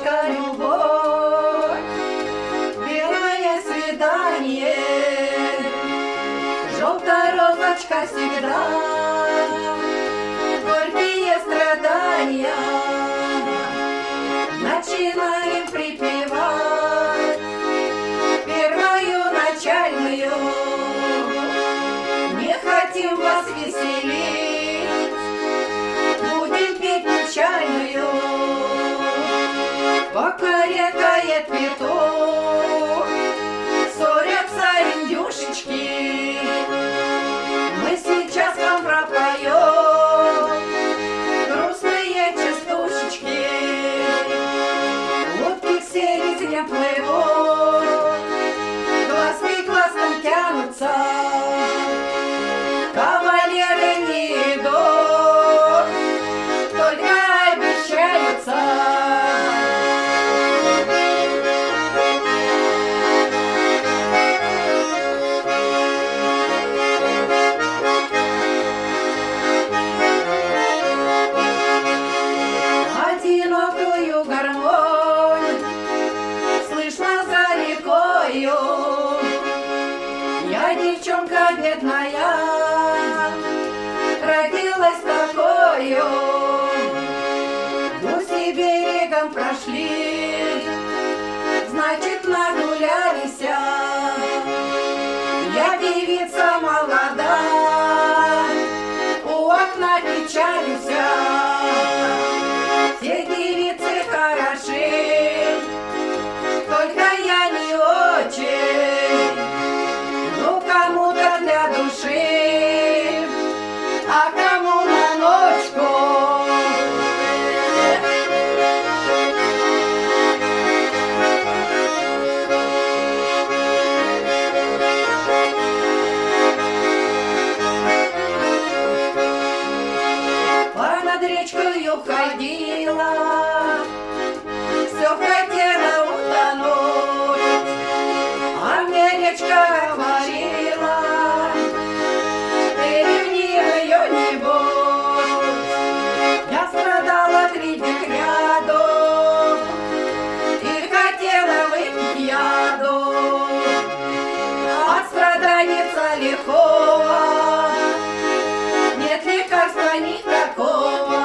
девочка, любовь, первое свидание, желтая розочка всегда, горькие страдания начинаем припевать первую начальную. Не хотим вас веселить, будем петь печальную. Пока редкает петух, ссорятся индюшечки, мы сейчас вам пропоем грустные частушечки. Лодки к середине плывут, глазки глазком тянутся, кавалеры не идут, только обещаются. Одинокую гармонь слышно за рекою. Я девчонка бедная, родилась такою. Гуси берегом прошли, значит нагулялись. Я девица молода, у окна печалюсь. Все девицы хороши, только я не очень. Ну, кому-то для души, а кому на ночку. Понад речкою ходила, все хотела утонуть, а мне речка говорила: ты ревнивая не будь. Я страдала 3 дня кряду и хотела выпить яду от страданица лихого. Нет лекарства никакого,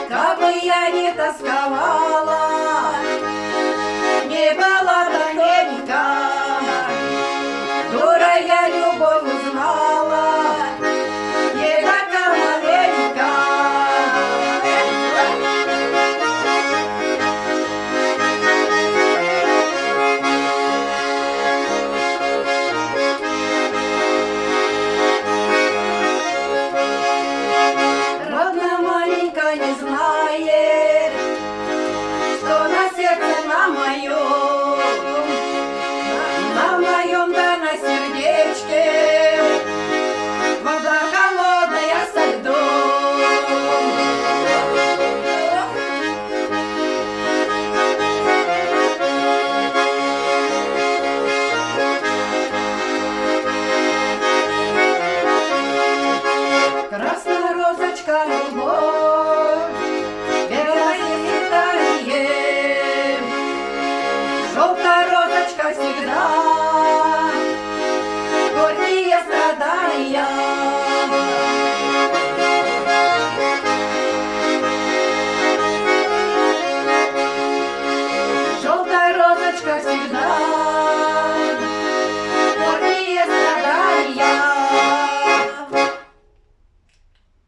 кабы я не тосковала,